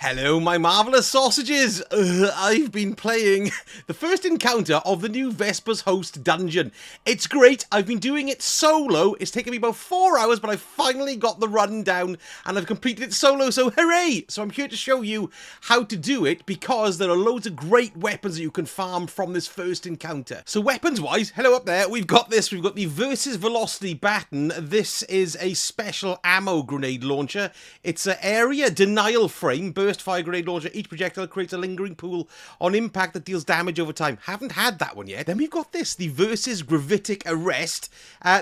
Hello, my marvellous sausages! I've been playing the first encounter of the new Vespers Host Dungeon. It's great, I've been doing it solo. It's taken me about 4 hours, but I finally got the run down and I've completed it solo, so hooray! So I'm here to show you how to do it because there are loads of great weapons that you can farm from this first encounter. So weapons-wise, hello up there, we've got this. We've got the Versus Velocity Baton. This is a special ammo grenade launcher. It's an area denial frame, burst fire grenade launcher. Each projectile creates a lingering pool on impact that deals damage over time. Haven't had that one yet. Then we've got this, the Versus Gravitic Arrest.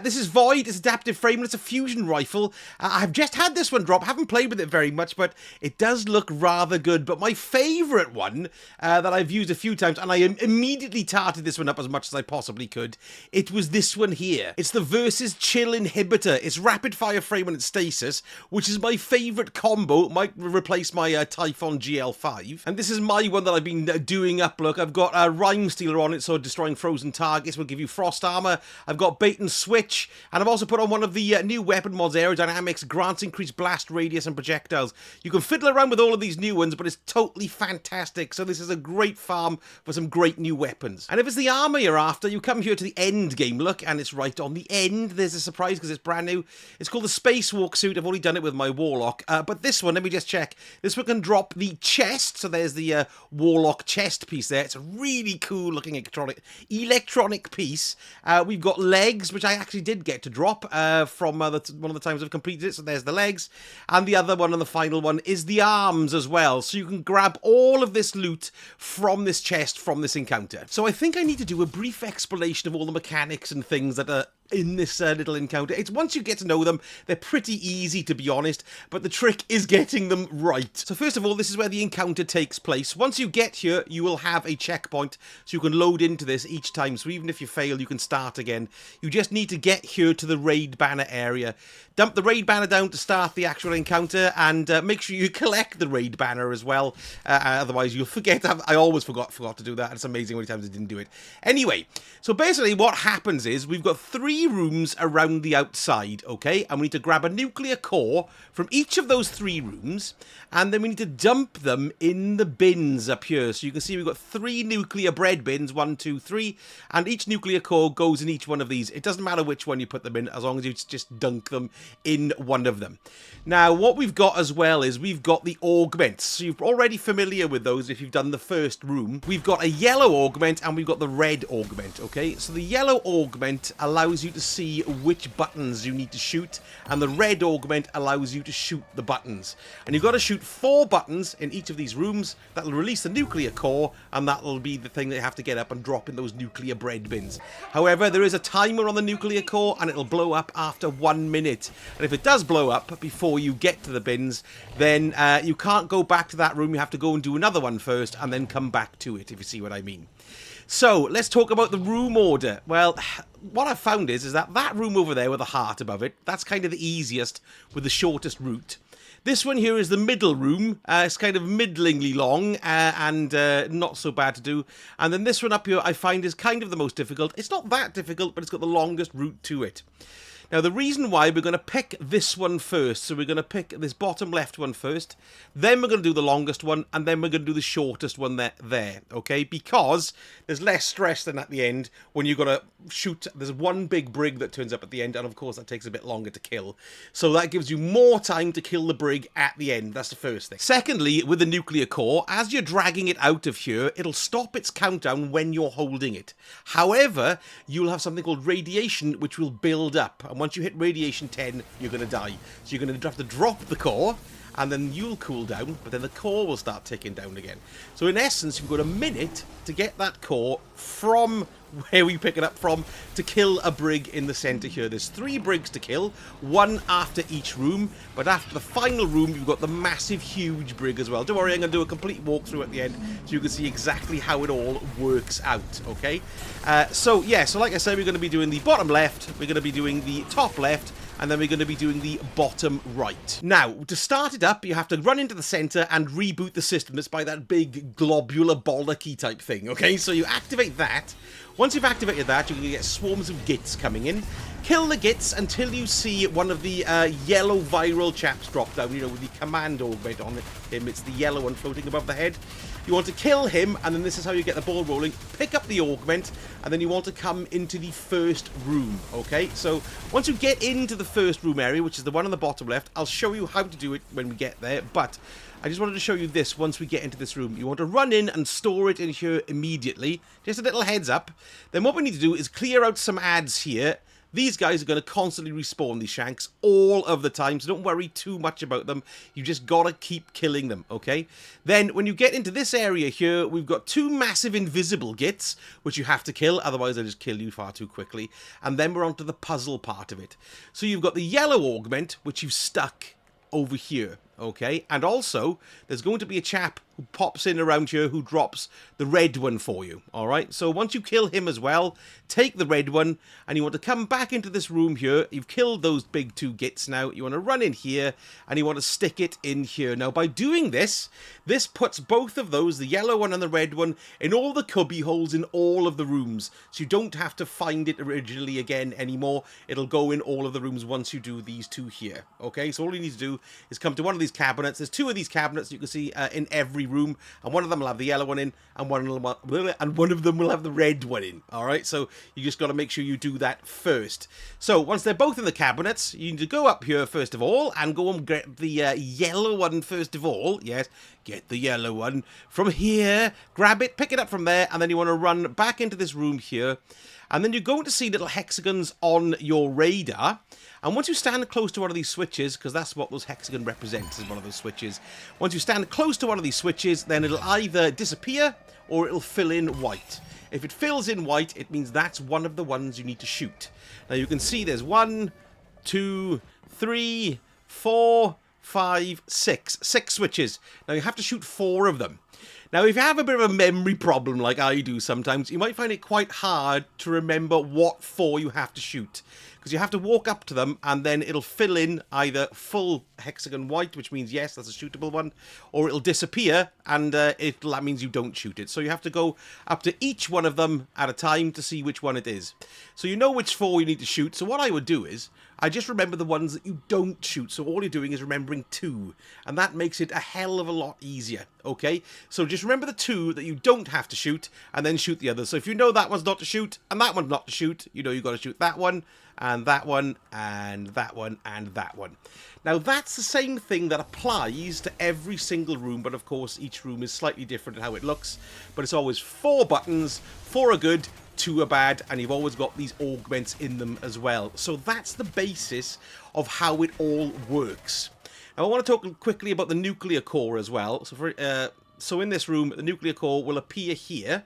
This is void, it's adaptive frame, and it's a fusion rifle. I've just had this one drop, haven't played with it very much, but it does look rather good. But my favourite one that I've used a few times, and I immediately tarted this one up as much as I possibly could, it was this one here. It's the Versus Chill Inhibitor. It's rapid fire frame and it's stasis, which is my favourite combo. It might replace my Typhon GL5. And this is my one that I've been doing up. Look, I've got a Rhyme Stealer on it, so destroying frozen targets will give you frost armor. I've got Bait and Switch, and I've also put on one of the new weapon mods, Aerodynamics, grants increased blast radius and projectiles. You can fiddle around with all of these new ones, but it's totally fantastic. So this is a great farm for some great new weapons. And if it's the armor you're after, you come here to the end game. Look, and it's right on the end. There's a surprise because it's brand new. It's called the Spacewalk suit. I've already done it with my Warlock. But this one, let me just check. This one can drop the chest. So there's the Warlock chest piece there. It's a really cool looking electronic piece. We've got legs, which I actually did get to drop from one of the times I've completed it. So there's the legs. And the other one and the final one is the arms as well. So you can grab all of this loot from this chest from this encounter. So I think I need to do a brief explanation of all the mechanics and things that are in this little encounter. It's once you get to know them, they're pretty easy to be honest, but the trick is getting them right. So first of all, this is where the encounter takes place. Once you get here, you will have a checkpoint, so you can load into this each time. So even if you fail, you can start again. You just need to get here to the raid banner area. Dump the raid banner down to start the actual encounter, and make sure you collect the raid banner as well. Otherwise, you'll forget. I always forgot to do that. It's amazing how many times I didn't do it. Anyway, so basically what happens is we've got 3 rooms around the outside, okay? And we need to grab a nuclear core from each of those 3 rooms, and then we need to dump them in the bins up here. So you can see we've got 3 nuclear bread bins, 1, 2, 3, and each nuclear core goes in each one of these. It doesn't matter which one you put them in, as long as you just dunk them in one of them. Now, what we've got as well is we've got the augments. So you're already familiar with those if you've done the first room. We've got a yellow augment and we've got the red augment, okay? So the yellow augment allows you to see which buttons you need to shoot, and the red augment allows you to shoot the buttons. And you've got to shoot 4 buttons in each of these rooms. That'll release the nuclear core, and that'll be the thing that you have to get up and drop in those nuclear bread bins. However, there is a timer on the nuclear core, and it'll blow up after 1 minute. And if it does blow up before you get to the bins, then you can't go back to that room. You have to go and do another one first, and then come back to it, if you see what I mean. So, let's talk about the room order. Well, what I've found is that room over there with the heart above it, that's kind of the easiest with the shortest route. This one here is the middle room. It's kind of middlingly long and not so bad to do. And then this one up here I find is kind of the most difficult. It's not that difficult, but it's got the longest route to it. Now, the reason why we're going to pick this one first, so we're going to pick this bottom left one first, then we're going to do the longest one, and then we're going to do the shortest one there, okay? Because there's less stress than at the end when you've got to shoot. There's one big brig that turns up at the end, and of course that takes a bit longer to kill. So that gives you more time to kill the brig at the end. That's the first thing. Secondly, with the nuclear core, as you're dragging it out of here, it'll stop its countdown when you're holding it. However, you'll have something called radiation, which will build up. And once you hit radiation 10, you're going to die. So you're going to have to drop the core, and then you'll cool down, but then the core will start ticking down again. So in essence, you've got a minute to get that core from where we pick it up from to kill a brig in the center here. There's 3 brigs to kill, 1 after each room, but after the final room, you've got the massive, huge brig as well. Don't worry, I'm going to do a complete walkthrough at the end so you can see exactly how it all works out, okay? So like I said, we're going to be doing the bottom left, we're going to be doing the top left, and then we're going to be doing the bottom right. Now, to start it up, you have to run into the center and reboot the system. It's by that big globular bollocky type thing, okay? So you activate that. Once you've activated that, you're going to get swarms of gits coming in. kill the gits until you see one of the yellow viral chaps drop down, you know, with the command augment on him. It's the yellow one floating above the head. You want to kill him, and then this is how you get the ball rolling. Pick up the augment, and then you want to come into the first room, okay? So once you get into the first room area, which is the one on the bottom left, I'll show you how to do it when we get there, but I just wanted to show you this once we get into this room. You want to run in and store it in here immediately. Just a little heads up. Then what we need to do is clear out some ads here. These guys are going to constantly respawn, these shanks, all of the time, so don't worry too much about them. You just got to keep killing them, okay? Then, when you get into this area here, we've got two massive invisible gits, which you have to kill, otherwise they'll just kill you far too quickly. And then we're on to the puzzle part of it. So you've got the yellow augment, which you've stuck over here, okay? And also, there's going to be a chap who pops in around here who drops the red one for you, alright? So once you kill him as well, take the red one, and you want to come back into this room here. You've killed those big two gits now. You want to run in here, and you want to stick it in here. Now, by doing this, this puts both of those, the yellow one and the red one, in all the cubby holes in all of the rooms. So you don't have to find it originally again anymore. It'll go in all of the rooms once you do these two here, okay? So all you need to do is come to one of these cabinets. There's two of these cabinets you can see in every room, and one of them will have the yellow one in, and one of them will have the red one in. All right, so you just got to make sure you do that first. So once they're both in the cabinets, you need to go up here first of all and go and get the yellow one first of all. Yes, get the yellow one from here, grab it, pick it up from there, and then you want to run back into this room here. And then you're going to see little hexagons on your radar. And once you stand close to one of these switches, because that's what those hexagon represents, is one of those switches. Once you stand close to one of these switches, then it'll either disappear or it'll fill in white. If it fills in white, it means that's one of the ones you need to shoot. Now you can see there's 1, 2, 3, 4, 5, 6. 6 switches. Now you have to shoot 4 of them. Now, if you have a bit of a memory problem like I do sometimes, you might find it quite hard to remember what 4 you have to shoot. Because you have to walk up to them, and then it'll fill in either full hexagon white, which means yes, that's a shootable one, or it'll disappear, and that means you don't shoot it. So you have to go up to each one of them at a time to see which one it is. So you know which 4 you need to shoot. So what I would do is, I just remember the ones that you don't shoot. So all you're doing is remembering 2. And that makes it a hell of a lot easier, okay? So just remember the 2 that you don't have to shoot, and then shoot the others. So if you know that one's not to shoot, and that one's not to shoot, you know you've got to shoot that one, and that one, and that one, and that one. Now that's the same thing that applies to every single room, but of course each room is slightly different in how it looks. But it's always 4 buttons, 4 are good, 2 are bad, and you've always got these augments in them as well. So that's the basis of how it all works. Now I want to talk quickly about the nuclear core as well. So in this room, the nuclear core will appear here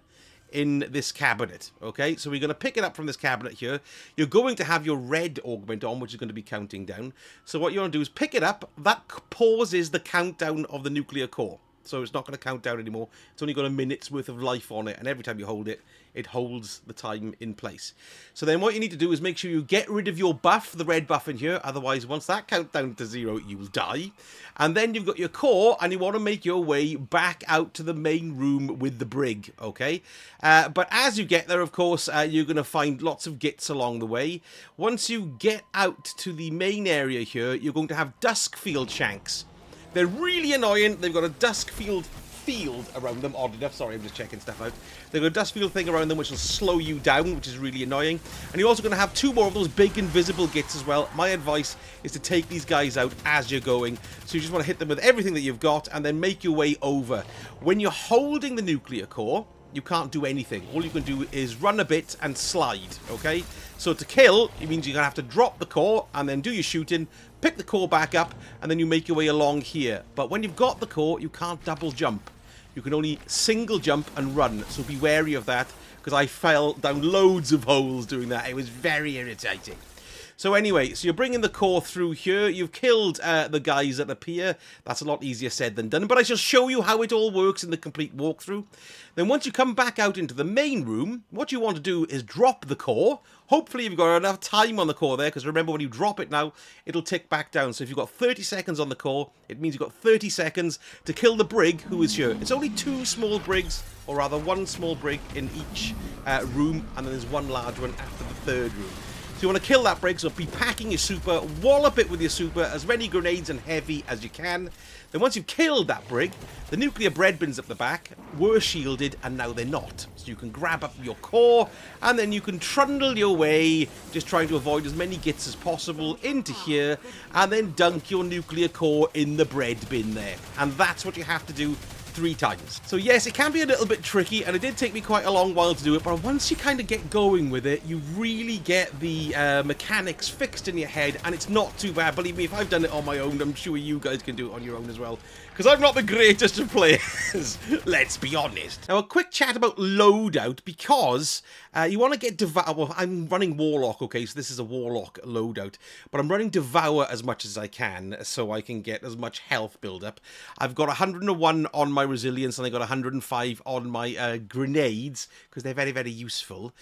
in this cabinet, okay? So we're going to pick it up from this cabinet here. You're going to have your red augment on, which is going to be counting down. So what you want to do is pick it up. That pauses the countdown of the nuclear core. So it's not going to count down anymore. It's only got a minute's worth of life on it, and every time you hold it, it holds the time in place. So then what you need to do is make sure you get rid of your buff, the red buff in here. Otherwise, once that counts down to 0, you will die. And then you've got your core, and you want to make your way back out to the main room with the brig, okay? But as you get there, of course, you're going to find lots of gits along the way. Once you get out to the main area here, you're going to have Duskfield shanks. They're really annoying. They've got a Duskfield field around them, odd enough. Sorry, I'm just checking stuff out. They've got a Duskfield thing around them which will slow you down, which is really annoying. And you're also going to have 2 more of those big invisible gits as well. My advice is to take these guys out as you're going. So you just want to hit them with everything that you've got and then make your way over. When you're holding the nuclear core, you can't do anything. All you can do is run a bit and slide, okay? So to kill, it means you're going to have to drop the core and then do your shooting, pick the core back up, and then you make your way along here. But when you've got the core, you can't double jump. You can only single jump and run, so be wary of that, because I fell down loads of holes doing that. It was very irritating. So anyway, so you're bringing the core through here. You've killed the guys that appear. That's a lot easier said than done. But I shall show you how it all works in the complete walkthrough. Then once you come back out into the main room, what you want to do is drop the core. Hopefully you've got enough time on the core there, because remember when you drop it now, it'll tick back down. So if you've got 30 seconds on the core, it means you've got 30 seconds to kill the brig who is here. It's only 2 small brigs, or rather 1 small brig in each room, and then there's 1 large one after the 3rd room. So you want to kill that brig, so be packing your super, wallop it with your super, as many grenades and heavy as you can. Then once you've killed that brig, the nuclear bread bins up the back were shielded, and now they're not. So you can grab up your core, and then you can trundle your way, just trying to avoid as many gits as possible into here, and then dunk your nuclear core in the bread bin there. And that's what you have to do 3 times. So yes, it can be a little bit tricky, and it did take me quite a long while to do it, but once you kind of get going with it, you really get the mechanics fixed in your head, and it's not too bad. Believe me, if I've done it on my own, I'm sure you guys can do it on your own as well, because I'm not the greatest of players. Let's be honest. Now, a quick chat about Loadout, because you want to get Devour. Well, I'm running Warlock, okay, so this is a Warlock Loadout, but I'm running Devour as much as I can, so I can get as much health build up. I've got 101 on my resilience, and I got 105 on my grenades, because they're very, very useful.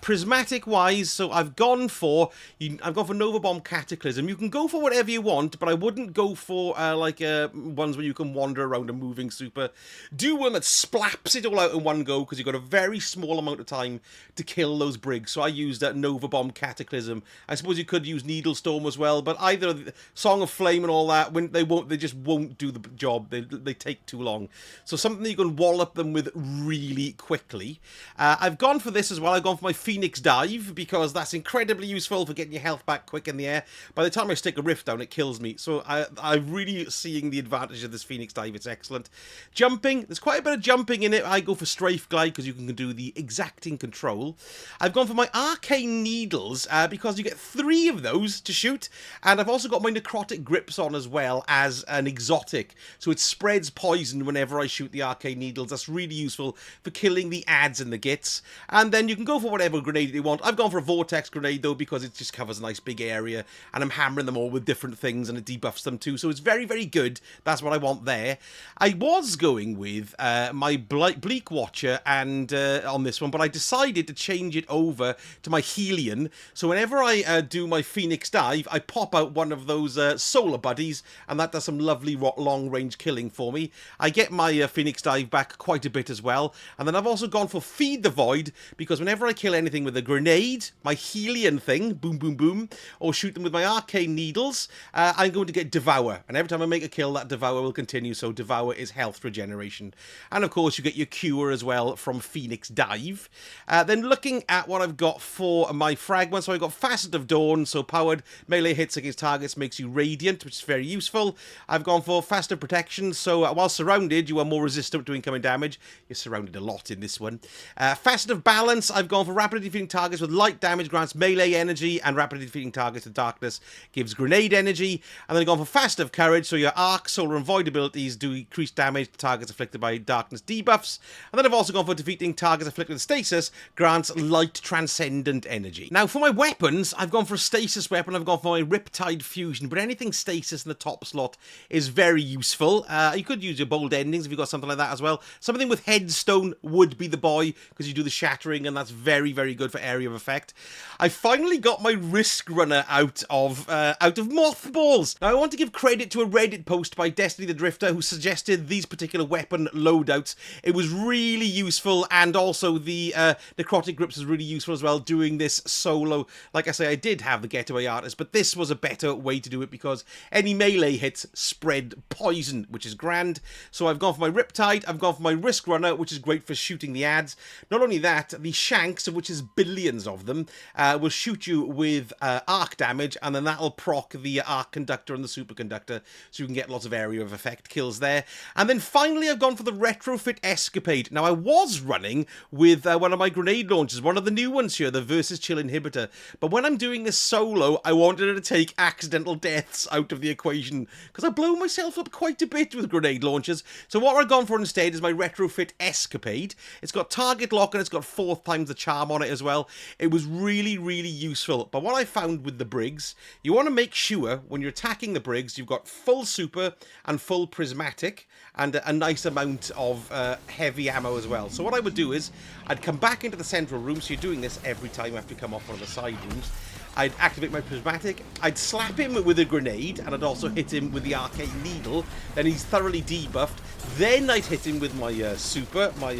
Prismatic wise, so I've gone for Nova Bomb Cataclysm. You can go for whatever you want, but I wouldn't go for ones where you can wander around a moving super. Do one that splaps it all out in one go, because you've got a very small amount of time to kill those brigs. So I used that Nova Bomb Cataclysm. I suppose you could use Needle Storm as well, but either Song of Flame and all that, when they just won't do the job. They take too long. So something that you can wallop them with really quickly. I've gone for this as well. I've gone for my Phoenix Dive, because that's incredibly useful for getting your health back quick in the air. By the time I stick a rift down, it kills me. So I'm really seeing the advantage of this Phoenix Dive. It's excellent. Jumping, there's quite a bit of jumping in it. I go for Strafe Glide, because you can do the exacting control. I've gone for my Arcane Needles, because you get 3 of those to shoot. And I've also got my Necrotic Grips on as well as an exotic. So it spreads poison whenever I shoot the Arcane Needles. That's really useful for killing the ads and the gits. And then you can go for whatever grenade you want. I've gone for a Vortex Grenade, though, because it just covers a nice big area, and I'm hammering them all with different things, and it debuffs them too. So it's very, very good. That's what I want there. I was going with my Bleak Watcher and on this one, but I decided to change it over to my Helion. So whenever I do my Phoenix Dive, I pop out one of those Solar Buddies, and that does some lovely long-range killing for me. I get my Phoenix Dive back quite a bit as well. And then I've also gone for Feed the Void, because whenever I kill anything with a grenade, my Helion thing, boom, boom, boom, or shoot them with my Arcane Needles, I'm going to get Devour. And every time I make a kill, that Devour will continue. So Devour is health regeneration. And of course, you get your Cure as well from Phoenix Dive. Then looking at what I've got for my fragments, so I've got Facet of Dawn, so powered melee hits against targets makes you radiant, which is very useful. I've gone for Facet of Protection, so while surrounded, you are more resistant to incoming damage. You're surrounded a lot in this one. Facet of Balance, I've gone for rapidly defeating targets with light damage grants melee energy, and rapidly defeating targets with darkness gives grenade energy. And then I've gone for Facet of Courage, so your Arc, Solar, and Void abilities do increase damage to targets afflicted by darkness debuffs. And then I've also gone for defeating targets afflicted with stasis, grants light transcendent energy. Now for my weapons, I've gone for a stasis weapon, I've gone for my Riptide Fusion, but anything stasis in the top slot is very useful. You could use your Bold Endings if you've got something like that as well. Something with Headstone would be the boy, because you do the shattering, and that's very, very good for area of effect. I finally got my Risk Runner out of mothballs. Now I want to give credit to a Reddit post by Destiny the Drifter, who suggested these particular weapon loadouts. It was really useful, and also the Necrotic Grips is really useful as well, doing this solo. Like I say, I did have the Getaway Artist, but this was a better way to do it, because any melee hits spread poison, which is grand. So I've gone for my Riptide, I've gone for my Risk Runner, which is great for shooting the ads. Not only that, the Shanks, of which is billions of them, will shoot you with arc damage, and then that'll proc the Arc Conductor and the Superconductor, so you can get lots of area of effect kills there. And then finally, I've gone for the Retrofit Escapade. Now, I was running with one of my grenade launchers, one of the new ones here, the Versus Chill Inhibitor, but when I'm doing this solo, I wanted to take accidental deaths out of the equation, because I blow myself up quite a bit with grenade launchers. So what I've gone for instead is my Retrofit Escapade. It's got target lock, and it's got 4 times the charm on it as well. It was really, really useful. But what I found with the Brigs, you want to make sure when you're attacking the Brigs, you've got full super and full prismatic, and a nice amount of heavy ammo as well. So what I would do is, I'd come back into the central room, so you're doing this every time after you come off one of the side rooms. I'd activate my prismatic, I'd slap him with a grenade, and I'd also hit him with the Arcane Needle. Then he's thoroughly debuffed. Then I'd hit him with my super, my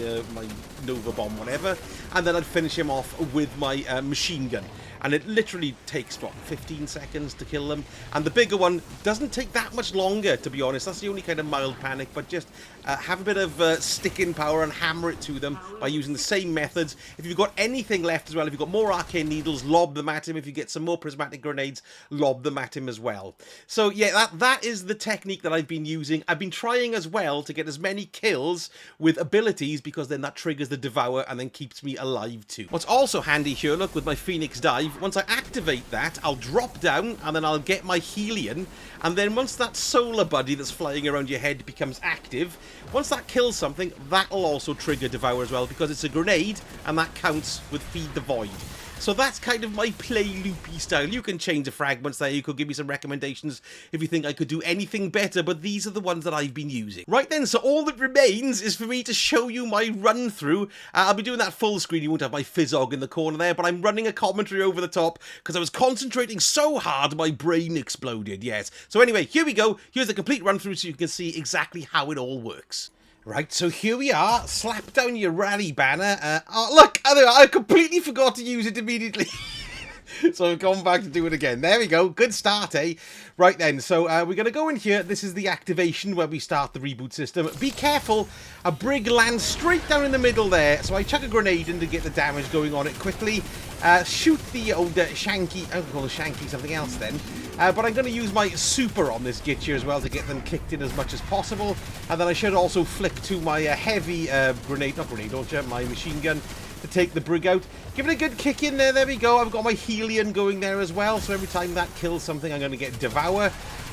Nova Bomb, whatever, and then I'd finish him off with my machine gun. and it literally takes, what, 15 seconds to kill them. And the bigger one doesn't take that much longer, to be honest. That's the only kind of mild panic, but just have a bit of sticking power and hammer it to them by using the same methods. If you've got anything left as well, if you've got more arcane needles, lob them at him. If you get some more prismatic grenades, lob them at him as well. So yeah, that is the technique that I've been using. I've been trying as well to get as many kills with abilities, because then that triggers the devour and then keeps me alive too. What's also handy here, look, with my Phoenix Dive, once I activate that, I'll drop down and then I'll get my Helion, and then once that solar buddy that's flying around your head becomes active, once that kills something, that'll also trigger devour as well, because it's a grenade and that counts with Feed the Void. So that's kind of my play loopy style. You can change the fragments there. You could give me some recommendations if you think I could do anything better, but these are the ones that I've been using. Right then, so all that remains is for me to show you my run through. I'll be doing that full screen. You won't have my Fizzog in the corner there, but I'm running a commentary over the top because I was concentrating so hard my brain exploded, yes. So anyway, here we go. Here's the complete run through so you can see exactly how it all works. Right, so here we are. Slap down your rally banner. Oh, look, I completely forgot to use it immediately. So I've gone back to do it again. There we go. Good start, eh? Right then, so we're going to go in here. This is the activation where we start the reboot system. Be careful. A brig lands straight down in the middle there. So I chuck a grenade in to get the damage going on it quickly. Shoot the old Shanky. I would call the Shanky something else then. But I'm going to use my super on this git here as well to get them kicked in as much as possible. And then I should also flick to my heavy grenade launcher, my machine gun, to take the brig out. Give it a good kick in there. There we go. I've got my Helion going there as well. So every time that kills something, I'm going to get Devour.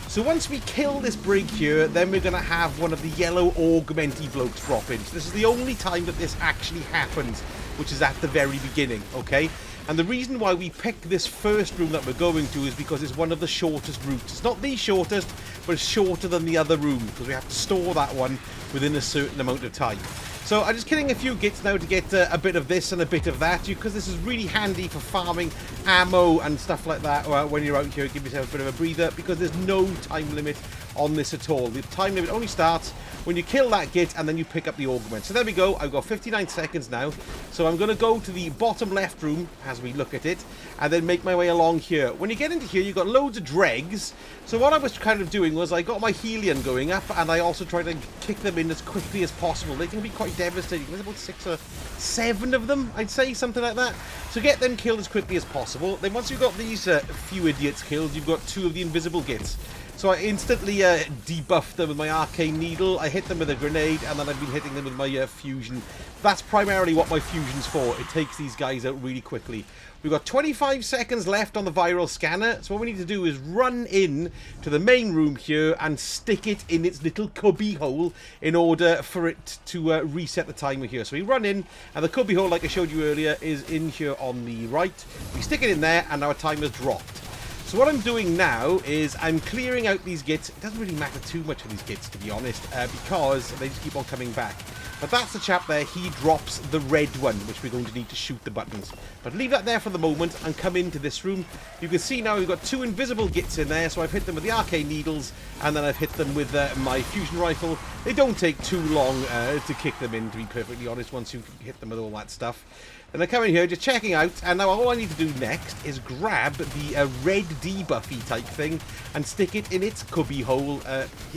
So once we kill this brig here, then we're going to have one of the yellow augmenty blokes drop in. So this is the only time that this actually happens, which is at the very beginning, okay? And the reason why we pick this first room that we're going to is because it's one of the shortest routes. It's not the shortest, but it's shorter than the other room, because we have to store that one within a certain amount of time. So I'm just killing a few gits now to get a bit of this and a bit of that, because this is really handy for farming ammo and stuff like that when you're out here. Give yourself a bit of a breather, because there's no time limit on this at all. The time limit only starts when you kill that git and then you pick up the augment. So there we go. I've got 59 seconds now. So I'm going to go to the bottom left room as we look at it, and then make my way along here. When you get into here, you've got loads of dregs. So what I was kind of doing was I got my Helion going up, and I also tried to kick them in as quickly as possible. They can be quite devastating. There's about 6 or 7 of them, I'd say, something like that. So get them killed as quickly as possible. Then once you've got these few idiots killed, you've got 2 of the invisible gits. So I instantly debuffed them with my arcane needle. I hit them with a grenade, and then I've been hitting them with my fusion. That's primarily what my fusion's for. It takes these guys out really quickly. We've got 25 seconds left on the viral scanner. So what we need to do is run in to the main room here and stick it in its little cubby hole in order for it to reset the timer here. So we run in, and the cubby hole, like I showed you earlier, is in here on the right. We stick it in there, and our timer's dropped. So what I'm doing now is I'm clearing out these gits. It doesn't really matter too much of these gits, to be honest, because they just keep on coming back. But that's the chap there. He drops the red one, which we're going to need to shoot the buttons. But leave that there for the moment and come into this room. You can see now we've got 2 invisible gits in there. So I've hit them with the arcane needles, and then I've hit them with my fusion rifle. They don't take too long to kick them in, to be perfectly honest, once you hit them with all that stuff. And I come in here, just checking out, and now all I need to do next is grab the red debuffy type thing and stick it in its cubby hole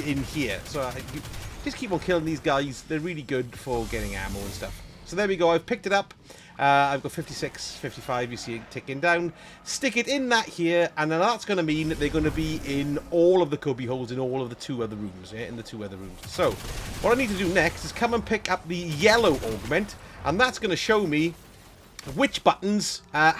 in here. So just keep on killing these guys. They're really good for getting ammo and stuff. So there we go. I've picked it up. I've got 56, 55, you see it ticking down. Stick it in that here, and then that's going to mean that they're going to be in all of the cubby holes in all of the 2 other rooms. Yeah, in the 2 other rooms. So what I need to do next is come and pick up the yellow augment, and that's going to show me which buttons are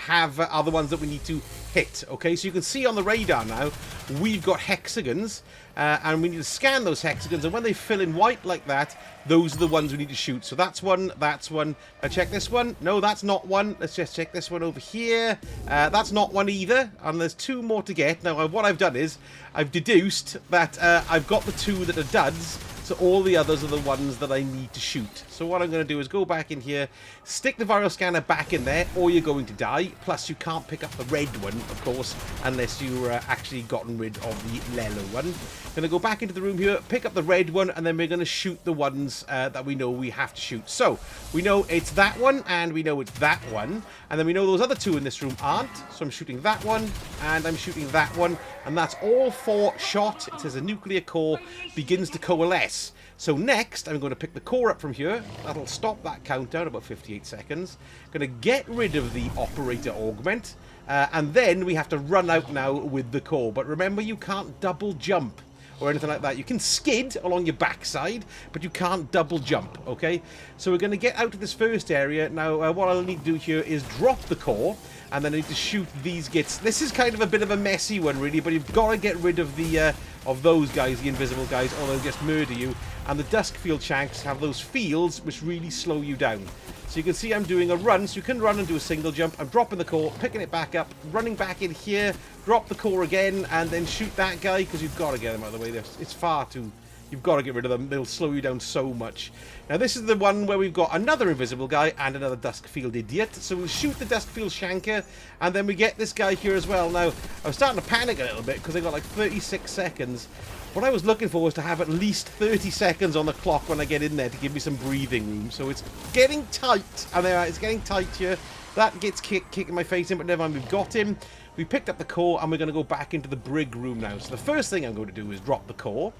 the ones that we need to hit. Okay, so you can see on the radar now we've got hexagons, and we need to scan those hexagons, and when they fill in white like that, those are the ones we need to shoot. So that's one, that's one. Check this one. No, that's not one. Let's just check this one over here. That's not one either, and there's 2 more to get. Now what I've done is I've deduced that I've got the 2 that are duds, So all the others are the ones that I need to shoot. So what I'm going to do is go back in here, stick the viral scanner back in there, or you're going to die. Plus, you can't pick up the red one, of course, unless you're actually gotten rid of the yellow one. Going to go back into the room here, pick up the red one, and then we're going to shoot the ones that we know we have to shoot. So we know it's that one, and we know it's that one, and then we know those other two in this room aren't. So I'm shooting that one, and I'm shooting that one, and that's all 4 shot. It says a nuclear core begins to coalesce. So next, I'm going to pick the core up from here. That'll stop that countdown, about 58 seconds. Going to get rid of the operator augment. And then we have to run out now with the core. But remember, you can't double jump or anything like that. You can skid along your backside, but you can't double jump, okay? So we're going to get out of this first area. Now, what I'll need to do here is drop the core. And then I need to shoot these gits. This is kind of a bit of a messy one, really, but you've got to get rid of the of those guys, the invisible guys, or they'll just murder you. And the Duskfield Shanks have those fields which really slow you down. So you can see I'm doing a run, so you can run and do a single jump. I'm dropping the core, picking it back up, running back in here, drop the core again, and then shoot that guy, because you've got to get him out of the way. It's far too... You've got to get rid of them. They'll slow you down so much. Now, this is the one where we've got another invisible guy and another Duskfield idiot. So we'll shoot the Duskfield Shanker, and then we get this guy here as well. Now, I was starting to panic a little bit because I got like 36 seconds. What I was looking for was to have at least 30 seconds on the clock when I get in there to give me some breathing room. So it's getting tight. And it's getting tight here. That gets kicking my face in, but never mind, we've got him. We picked up the core, and we're going to go back into the brig room now. So the first thing I'm going to do is drop the core.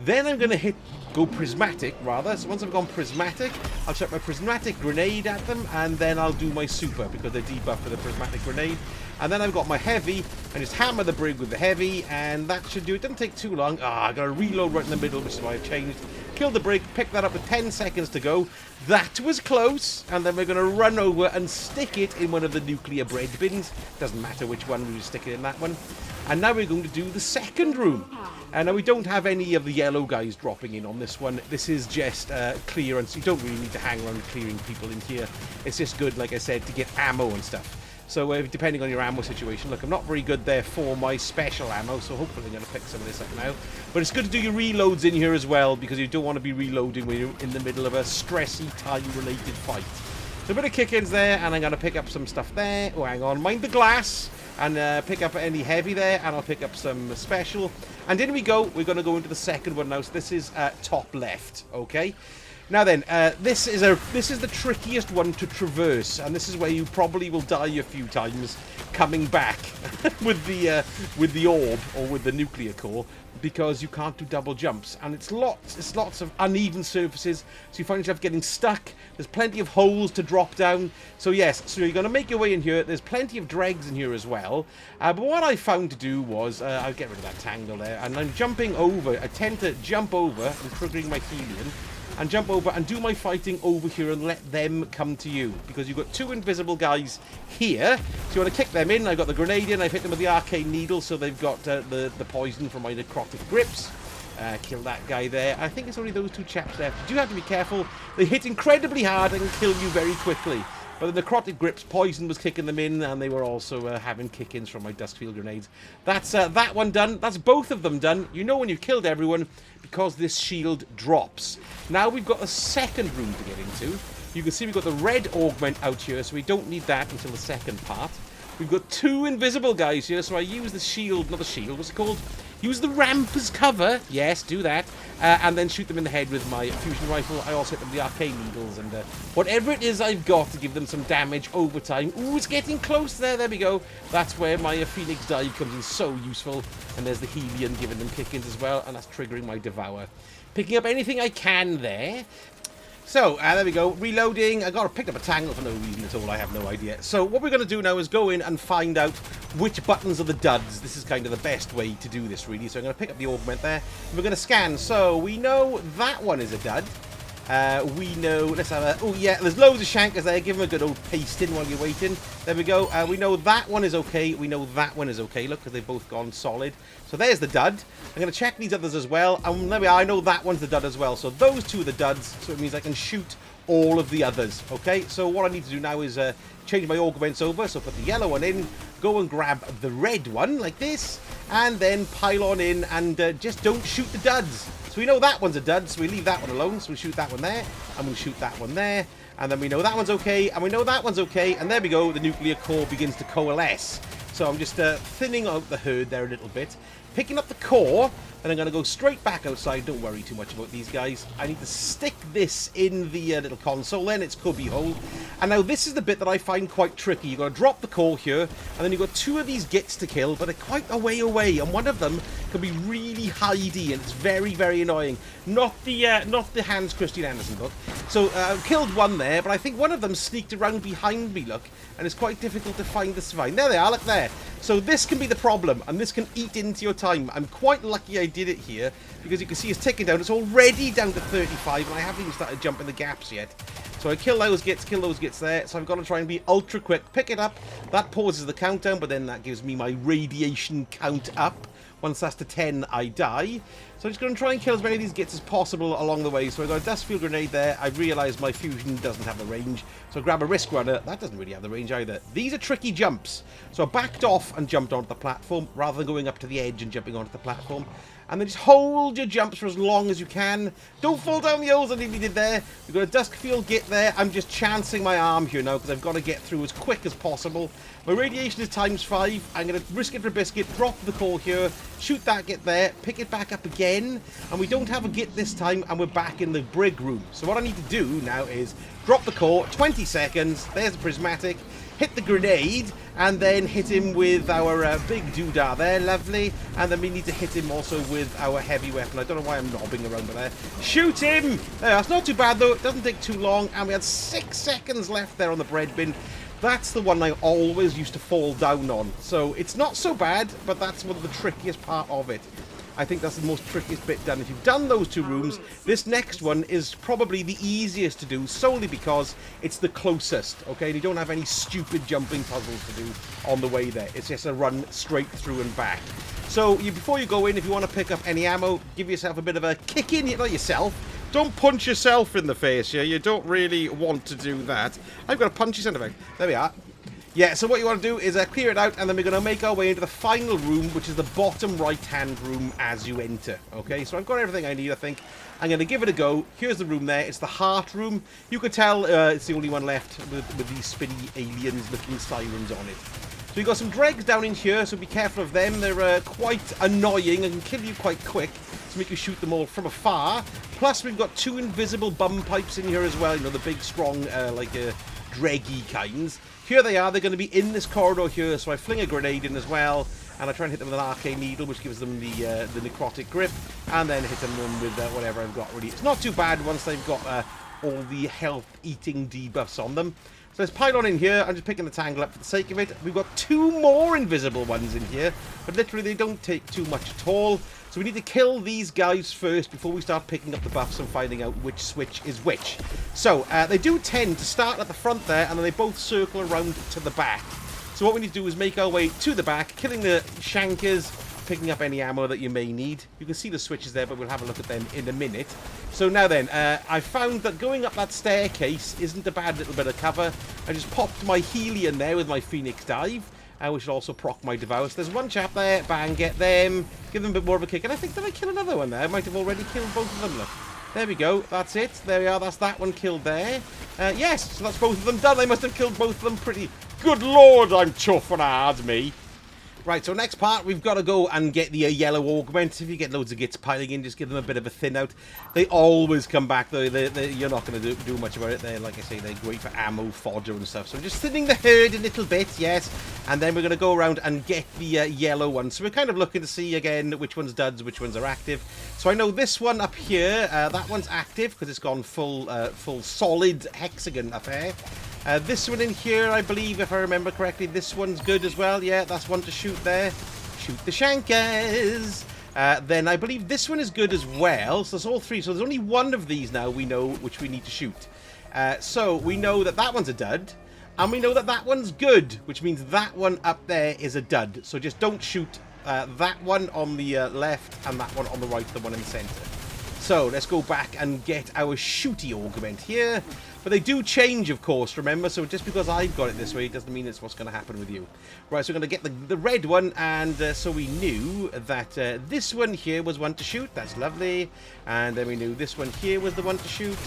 Then I'm going to go prismatic, rather. So once I've gone prismatic, I'll chuck my prismatic grenade at them, and then I'll do my super, because they're debuffed with a prismatic grenade. And then I've got my heavy, and just hammer the brig with the heavy, and that should do it. Doesn't take too long. I got to reload right in the middle, which is why I've changed. Killed the brig, picked that up with 10 seconds to go. That was close, and then we're going to run over and stick it in one of the nuclear bread bins. Doesn't matter which one, we just stick it in that one. And now we're going to do the second room. And now we don't have any of the yellow guys dropping in on this one. This is just clearance. You don't really need to hang around clearing people in here. It's just good, like I said, to get ammo and stuff. So depending on your ammo situation, look, I'm not very good there for my special ammo, so hopefully I'm going to pick some of this up now. But it's good to do your reloads in here as well, because you don't want to be reloading when you're in the middle of a stressy, time-related fight. So a bit of kick-ins there, and I'm going to pick up some stuff there. Oh, hang on, mind the glass, and pick up any heavy there, and I'll pick up some special. And in we go. We're going to go into the second one now, so this is top left, okay? Now then, this is the trickiest one to traverse, and this is where you probably will die a few times coming back with the orb or with the nuclear core, because you can't do double jumps, and it's lots of uneven surfaces, so you find yourself getting stuck. There's plenty of holes to drop down. So yes, so you're going to make your way in here. There's plenty of dregs in here as well. But what I found to do was, I'll get rid of that tangle there, and I'm jumping over. I tend to jump over and triggering my helium, and jump over and do my fighting over here and let them come to you, because you've got two invisible guys here, so you want to kick them in. I've got the grenade in, I've hit them with the arcane needle, so they've got the poison from my necrotic grips. Kill that guy there. I think it's only those two chaps left. You do have to be careful. They hit incredibly hard and can kill you very quickly. But the necrotic grips, poison was kicking them in, and they were also having kick-ins from my Duskfield grenades. That's that one done. That's both of them done. You know when you've killed everyone, because this shield drops. Now we've got a second room to get into. You can see we've got the red augment out here, so we don't need that until the second part. We've got two invisible guys here, so I use the shield, not the shield, what's it called? Use the ramp as cover. Yes, do that. And then shoot them in the head with my fusion rifle. I also hit them with the arcane needles and whatever it is I've got to give them some damage over time. Ooh, it's getting close there. There we go. That's where my Phoenix dive comes in so useful. And there's the Helion giving them kick-ins as well. And that's triggering my Devour. Picking up anything I can there. So, there we go, reloading. I got to pick up a tangle for no reason at all, I have no idea. So, what we're going to do now is go in and find out which buttons are the duds. This is kind of the best way to do this, really. So, I'm going to pick up the augment there, and we're going to scan. So, we know that one is a dud. We know, let's have a, oh yeah, there's loads of shankers there. Give them a good old pasting while you're waiting. There we go. We know that one is okay. We know that one is okay. Look, because they've both gone solid. So there's the dud. I'm going to check these others as well. And there we are. I know that one's the dud as well. So those two are the duds. So it means I can shoot all of the others. Okay, so what I need to do now is change my augments over. So put the yellow one in, go and grab the red one like this, and then pile on in and just don't shoot the duds. So we know that one's a dud, so we leave that one alone. So we shoot that one there, and we'll shoot that one there. And then we know that one's okay, and we know that one's okay. And there we go, the nuclear core begins to coalesce. So I'm just thinning out the herd there a little bit. Picking up the core, and I'm going to go straight back outside. Don't worry too much about these guys. I need to stick this in the little console, then it's cubby hole. And now this is the bit that I find quite tricky. You've got to drop the core here, and then you've got 2 of these gits to kill, but they're quite a way away, and one of them can be really hidey, and it's very, very annoying. Not the Hans Christian Andersen book. So I've killed one there, but I think one of them sneaked around behind me, look, and it's quite difficult to find this vine. There they are, look there. So this can be the problem, and this can eat into your time. I'm quite lucky I did it here, because you can see it's ticking down. It's already down to 35, and I haven't even started jumping the gaps yet. So I kill those gits there. So I've got to try and be ultra quick. Pick it up. That pauses the countdown, but then that gives me my radiation count up. Once that's to 10, I die. So I'm just going to try and kill as many of these gits as possible along the way. So I've got a dust field grenade there. I realise my fusion doesn't have the range. So I grab a risk runner. That doesn't really have the range either. These are tricky jumps. So I backed off and jumped onto the platform rather than going up to the edge and jumping onto the platform. And then just hold your jumps for as long as you can. Don't fall down the holes I nearly did there. We've got a dusk field git there. I'm just chancing my arm here now because I've got to get through as quick as possible. My radiation is ×5. I'm going to risk it for a biscuit, drop the core here, shoot that git there, pick it back up again. And we don't have a git this time, and we're back in the brig room. So what I need to do now is drop the core, 20 seconds. There's the prismatic. Hit the grenade, and then hit him with our big doodah there, lovely. And then we need to hit him also with our heavy weapon. I don't know why I'm knobbing around with that. Shoot him! There, that's not too bad though, it doesn't take too long, and we had 6 seconds left there on the bread bin. That's the one I always used to fall down on. So it's not so bad, but that's one of the trickiest part of it. I think that's the most trickiest bit done. If you've done those 2 rooms, this next one is probably the easiest to do, solely because it's the closest, okay? And you don't have any stupid jumping puzzles to do on the way there. It's just a run straight through and back. So before you go in, if you want to pick up any ammo, give yourself a bit of a kick in, not yourself. Don't punch yourself in the face here. You don't really want to do that. I've got a punchy sound effect. There we are. Yeah, so what you want to do is clear it out, and then we're going to make our way into the final room, which is the bottom right-hand room as you enter. Okay, so I've got everything I need, I think. I'm going to give it a go. Here's the room there. It's the heart room. You could tell it's the only one left with these spinny aliens-looking sirens on it. So we've got some dregs down in here, so be careful of them. They're quite annoying and can kill you quite quick, so make you shoot them all from afar. Plus, we've got 2 invisible bum pipes in here as well. You know, the big, strong, dreggy kinds. Here they are. They're going to be in this corridor here, so I fling a grenade in as well, and I try and hit them with an arcane needle, which gives them the necrotic grip, and then hit them with whatever I've got really. It's not too bad once they've got all the health-eating debuffs on them. So let's pile on in here. I'm just picking the tangle up for the sake of it. We've got 2 more invisible ones in here, but literally they don't take too much at all. So we need to kill these guys first before we start picking up the buffs and finding out which switch is which. So they do tend to start at the front there, and then they both circle around to the back. So what we need to do is make our way to the back, killing the shankers, picking up any ammo that you may need. You can see the switches there, but we'll have a look at them in a minute. So now then, I found that going up that staircase isn't a bad little bit of cover. I just popped my healy in there with my Phoenix Dive, which will also proc my Devour. So there's one chap there, bang, get them, give them a bit more of a kick. And I think, did I kill another one there? I might have already killed both of them, look. There we go, that's it. There we are, that's that one killed there. Yes, so that's both of them done. I must have killed both of them pretty... Good lord, I'm tough and hard, me. Right, so next part, we've got to go and get the yellow augments. If you get loads of gits piling in, just give them a bit of a thin out. They always come back, though. You're not going to do much about it. They're, like I say, they're great for ammo, fodder and stuff. So we're just thinning the herd a little bit, yes. And then we're going to go around and get the yellow ones. So we're kind of looking to see, again, which one's duds, which ones are active. So I know this one up here, that one's active because it's gone full solid hexagon affair. This one in here, I believe, if I remember correctly, this one's good as well. Yeah, that's one to shoot there. Shoot the shankers. Then I believe this one is good as well. So there's all 3. So there's only one of these now we know which we need to shoot. So we know that that one's a dud. And we know that that one's good, which means that one up there is a dud. So just don't shoot that one on the left and that one on the right, the one in the center. So let's go back and get our shooty augment here. But they do change, of course, remember? So just because I've got it this way doesn't mean it's what's going to happen with you. Right, so we're going to get the red one, and so we knew that this one here was one to shoot. That's lovely. And then we knew this one here was the one to shoot.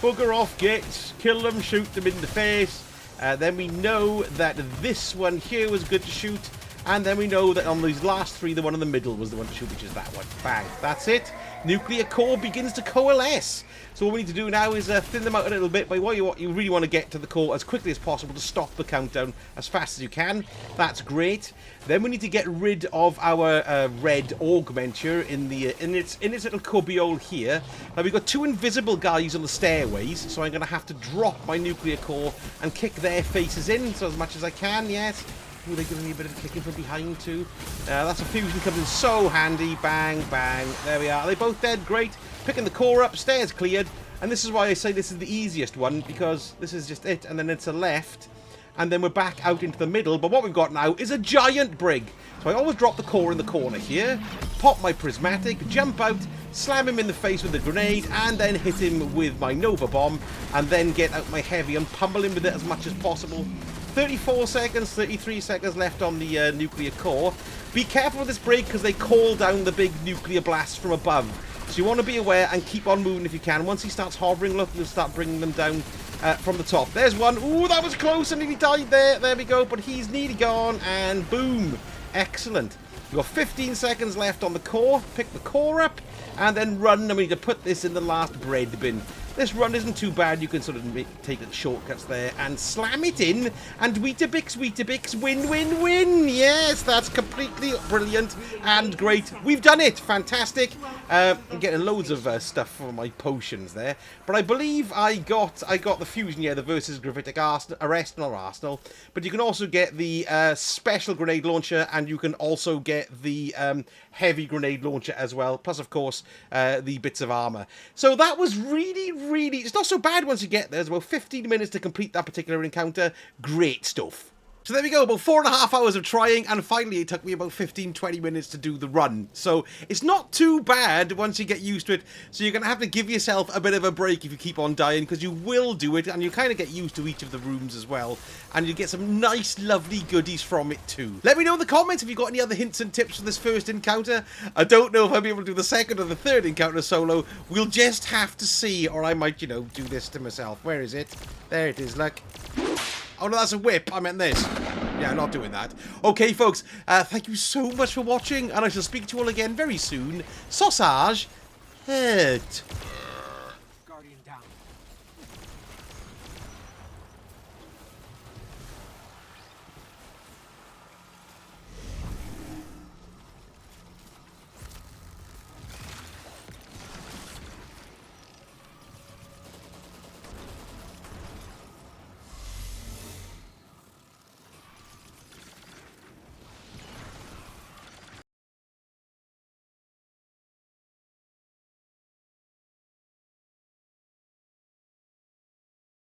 Bugger off, gits. Kill them, shoot them in the face. Then we know that this one here was good to shoot. And then we know that on these last three, the one in the middle was the one to shoot, which is that one. Bang. That's it. Nuclear core begins to coalesce. So what we need to do now is thin them out a little bit. By what you really want to get to the core as quickly as possible to stop the countdown as fast as you can. That's great. Then we need to get rid of our red augment here in its little cubbyhole here. Now we've got two invisible guys on the stairways, so I'm going to have to drop my nuclear core and kick their faces in, so as much as I can. Yes. Ooh, they're giving me a bit of kicking from behind too. That's a fusion comes in so handy. Bang, bang. There we are. Are they both dead? Great. Picking the core up. Stairs cleared. And this is why I say this is the easiest one, because this is just it. And then it's a left. And then we're back out into the middle. But what we've got now is a giant brig. So I always drop the core in the corner here. Pop my prismatic. Jump out. Slam him in the face with a grenade. And then hit him with my Nova Bomb. And then get out my heavy and pummel him with it as much as possible. 34 seconds, 33 seconds left on the nuclear core. Be careful with this brig because they call down the big nuclear blasts from above. So you want to be aware and keep on moving if you can. Once he starts hovering, look, you'll start bringing them down from the top. There's one. Ooh, that was close. I nearly died there. There we go. But he's nearly gone. And boom. Excellent. We've got 15 seconds left on the core. Pick the core up and then run. And we need to put this in the last bread bin. This run isn't too bad. You can sort of take the shortcuts there and slam it in. And Weetabix, win, win, win. Yes, that's completely brilliant and great. We've done it. Fantastic. I'm getting loads of stuff for my potions there. But I believe I got the fusion, yeah, the versus gravitic arsenal. But you can also get the special grenade launcher, and you can also get the heavy grenade launcher as well. Plus, of course, the bits of armor. So that was really, it's not so bad once you get there. There's about 15 minutes to complete that particular encounter. Great stuff. So there we go, about 4.5 hours of trying, and finally it took me about 15-20 minutes to do the run. So it's not too bad once you get used to it. So you're going to have to give yourself a bit of a break if you keep on dying, because you will do it, and you kind of get used to each of the rooms as well. And you get some nice, lovely goodies from it too. Let me know in the comments if you've got any other hints and tips for this first encounter. I don't know if I'll be able to do the second or the third encounter solo. We'll just have to see, or I might, you know, do this to myself. Where is it? There it is, look. Oh no, that's a whip. I meant this. Yeah, I'm not doing that. Okay, folks, thank you so much for watching, and I shall speak to you all again very soon. Sausage, head.